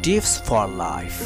Motives for life.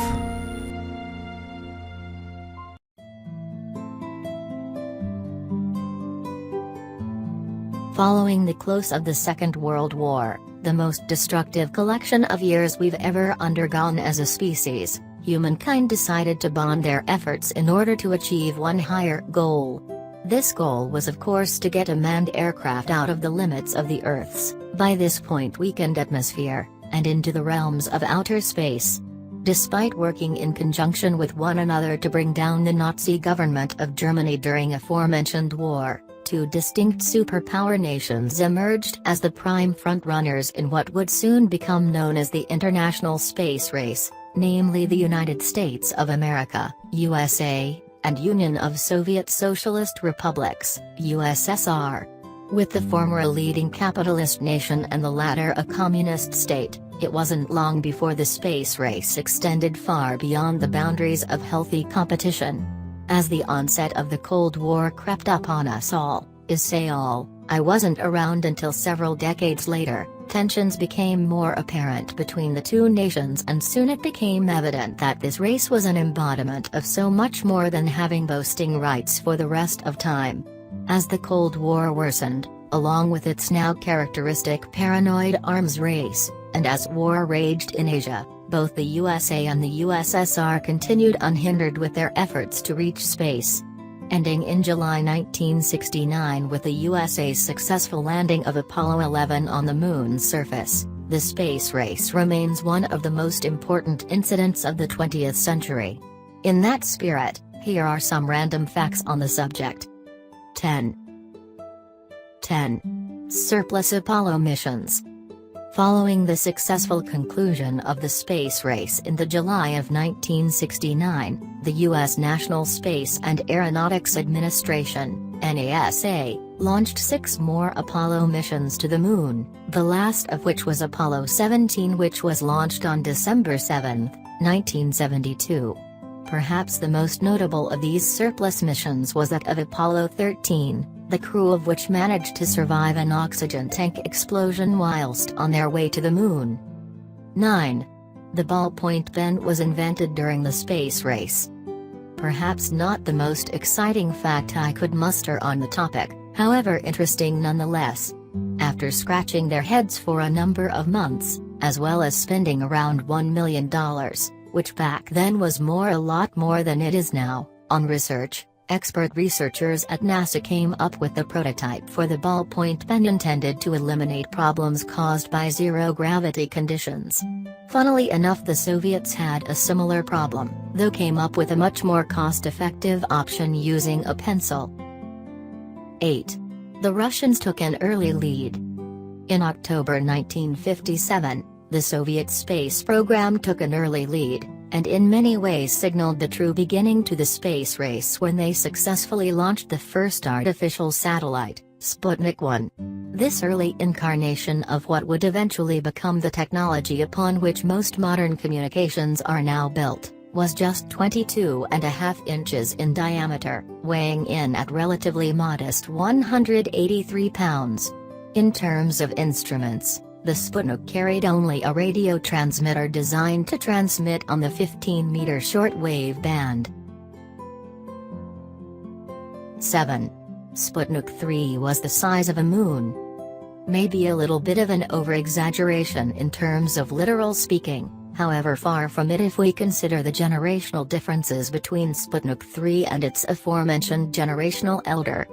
Following the close of the Second World War, the most destructive collection of years we've ever undergone as a species, humankind decided to bond their efforts in order to achieve one higher goal. This goal was of course to get a manned aircraft out of the limits of the Earth's, by this point weakened atmosphere, and into the realms of outer space. Despite working in conjunction with one another to bring down the Nazi government of Germany during aforementioned war, two distinct superpower nations emerged as the prime frontrunners in what would soon become known as the international space race, namely the United States of America, USA, and Union of Soviet Socialist Republics, USSR. With the former a leading capitalist nation and the latter a communist state, it wasn't long before the space race extended far beyond the boundaries of healthy competition. As the onset of the Cold War crept upon us all, I wasn't around until several decades later, tensions became more apparent between the two nations and soon it became evident that this race was an embodiment of so much more than having boasting rights for the rest of time. As the Cold War worsened, along with its now characteristic paranoid arms race, and as war raged in Asia, both the USA and the USSR continued unhindered with their efforts to reach space. Ending in July 1969 with the USA's successful landing of Apollo 11 on the Moon's surface, the space race remains one of the most important incidents of the 20th century. In that spirit, here are some random facts on the subject. 10. Surplus Apollo missions. Following the successful conclusion of the space race in the July of 1969, the U.S. National Space and Aeronautics Administration, NASA, launched 6 more Apollo missions to the Moon, the last of which was Apollo 17, which was launched on December 7, 1972. Perhaps the most notable of these surplus missions was that of Apollo 13, the crew of which managed to survive an oxygen tank explosion whilst on their way to the Moon. 9. The ballpoint pen was invented during the space race. Perhaps not the most exciting fact I could muster on the topic, however interesting nonetheless. After scratching their heads for a number of months, as well as spending around $1 million, which back then was a lot more than it is now, on research, expert researchers at NASA came up with the prototype for the ballpoint pen intended to eliminate problems caused by zero-gravity conditions. Funnily enough, the Soviets had a similar problem, though came up with a much more cost-effective option using a pencil. 8. The Russians took an early lead. In October 1957, the Soviet space program took an early lead, and in many ways signaled the true beginning to the space race when they successfully launched the first artificial satellite, Sputnik I. This early incarnation of what would eventually become the technology upon which most modern communications are now built, was just 22.5 inches in diameter, weighing in at relatively modest 183 pounds. In terms of instruments, the Sputnik carried only a radio transmitter designed to transmit on the 15-meter shortwave band. 7. Sputnik III was the size of a moon. Maybe a little bit of an over-exaggeration in terms of literal speaking, however far from it if we consider the generational differences between Sputnik III and its aforementioned generational elder.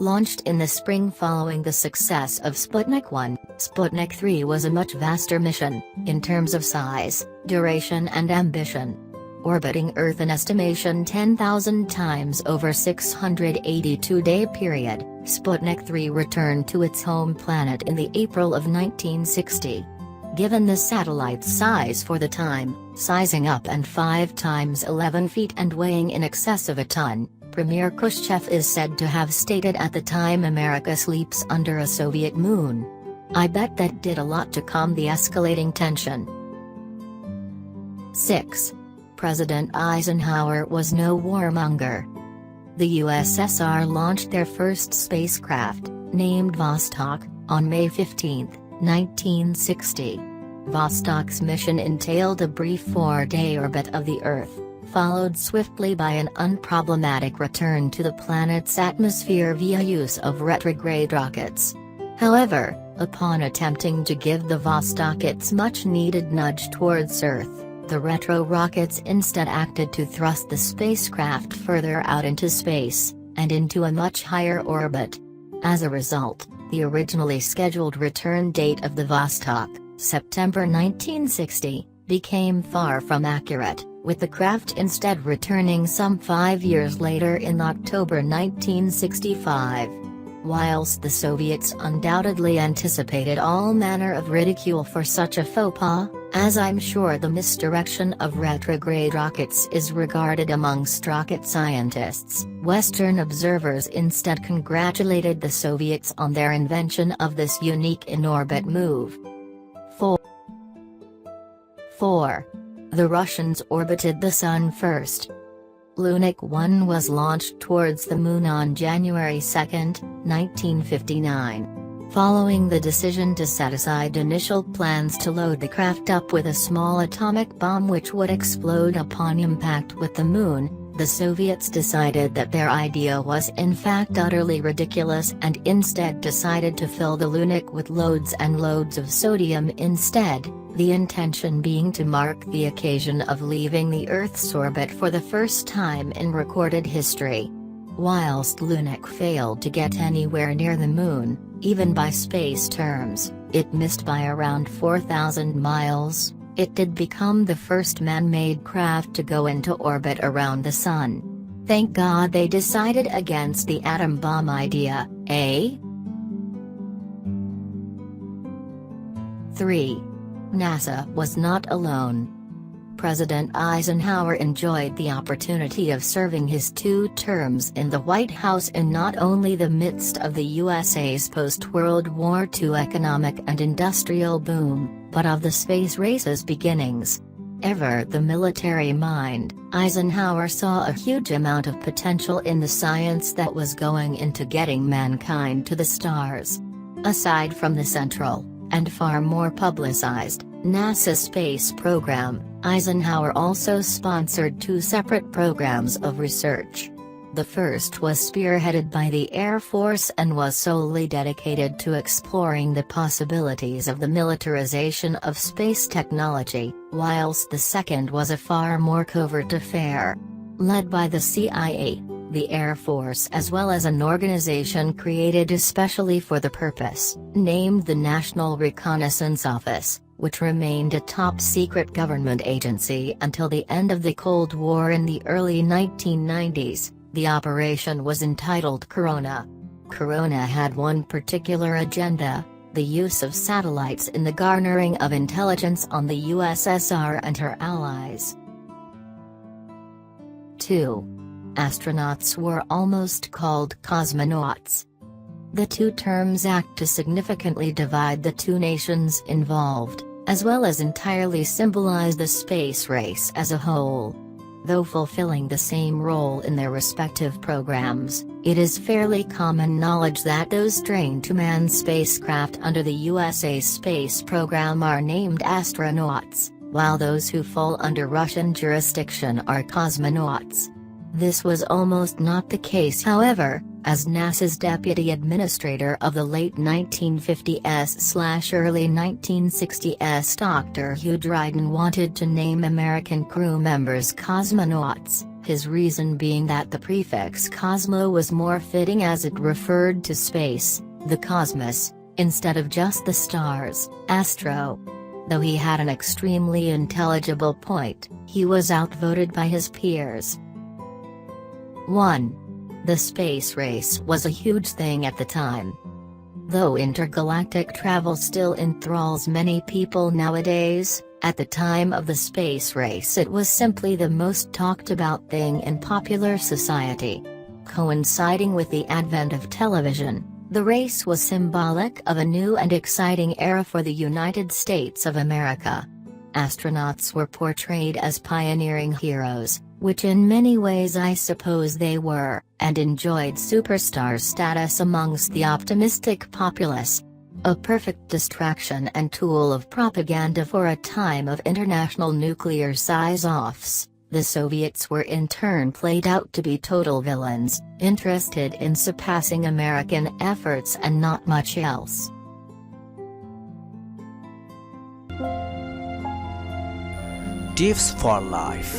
Launched in the spring following the success of Sputnik I, Sputnik III was a much vaster mission, in terms of size, duration and ambition. Orbiting Earth an estimation 10,000 times over 682-day period, Sputnik III returned to its home planet in the April of 1960. Given the satellite's size for the time, sizing up and 5 times 11 feet and weighing in excess of a ton, Premier Khrushchev is said to have stated at the time, "America sleeps under a Soviet moon." I bet that did a lot to calm the escalating tension. 6. President Eisenhower was no warmonger. The USSR launched their first spacecraft, named Vostok, on May 15, 1960. Vostok's mission entailed a brief 4-day orbit of the Earth, followed swiftly by an unproblematic return to the planet's atmosphere via use of retrograde rockets. However, upon attempting to give the Vostok its much-needed nudge towards Earth, the retro rockets instead acted to thrust the spacecraft further out into space, and into a much higher orbit. As a result, the originally scheduled return date of the Vostok, September 1960, became far from accurate, with the craft instead returning some 5 years later in October 1965. Whilst the Soviets undoubtedly anticipated all manner of ridicule for such a faux pas, as I'm sure the misdirection of retrograde rockets is regarded amongst rocket scientists, Western observers instead congratulated the Soviets on their invention of this unique in-orbit move. 4. The Russians orbited the Sun first. Lunik I was launched towards the Moon on January 2, 1959. Following the decision to set aside initial plans to load the craft up with a small atomic bomb which would explode upon impact with the Moon, the Soviets decided that their idea was in fact utterly ridiculous and instead decided to fill the Lunik with loads and loads of sodium instead, the intention being to mark the occasion of leaving the Earth's orbit for the first time in recorded history. Whilst Lunik failed to get anywhere near the Moon, even by space terms, it missed by around 4,000 miles, it did become the first man-made craft to go into orbit around the Sun. Thank God they decided against the atom bomb idea, eh? 3. NASA was not alone. President Eisenhower enjoyed the opportunity of serving his 2 terms in the White House in not only the midst of the USA's post-World War II economic and industrial boom, but of the space race's beginnings. Ever the military mind, Eisenhower saw a huge amount of potential in the science that was going into getting mankind to the stars. Aside from the central, and far more publicized, NASA space program, Eisenhower also sponsored 2 separate programs of research. The first was spearheaded by the Air Force and was solely dedicated to exploring the possibilities of the militarization of space technology, whilst the second was a far more covert affair. Led by the CIA, the Air Force as well as an organization created especially for the purpose, named the National Reconnaissance Office, which remained a top-secret government agency until the end of the Cold War in the early 1990s. The operation was entitled Corona. Corona had one particular agenda: the use of satellites in the garnering of intelligence on the USSR and her allies. 2. Astronauts were almost called cosmonauts. The 2 terms act to significantly divide the 2 nations involved, as well as entirely symbolize the space race as a whole. Though fulfilling the same role in their respective programs, it is fairly common knowledge that those trained to man spacecraft under the USA space program are named astronauts, while those who fall under Russian jurisdiction are cosmonauts. This was almost not the case, however, as NASA's deputy administrator of the late 1950s/early 1960s Dr. Hugh Dryden wanted to name American crew members cosmonauts, his reason being that the prefix cosmo was more fitting as it referred to space, the cosmos, instead of just the stars, astro. Though he had an extremely intelligible point, he was outvoted by his peers. 1. The space race was a huge thing at the time. Though intergalactic travel still enthralls many people nowadays, at the time of the space race it was simply the most talked about thing in popular society. Coinciding with the advent of television, the race was symbolic of a new and exciting era for the United States of America. Astronauts were portrayed as pioneering heroes, which in many ways I suppose they were, and enjoyed superstar status amongst the optimistic populace. A perfect distraction and tool of propaganda for a time of international nuclear size-offs, the Soviets were in turn played out to be total villains, interested in surpassing American efforts and not much else. Tips for life.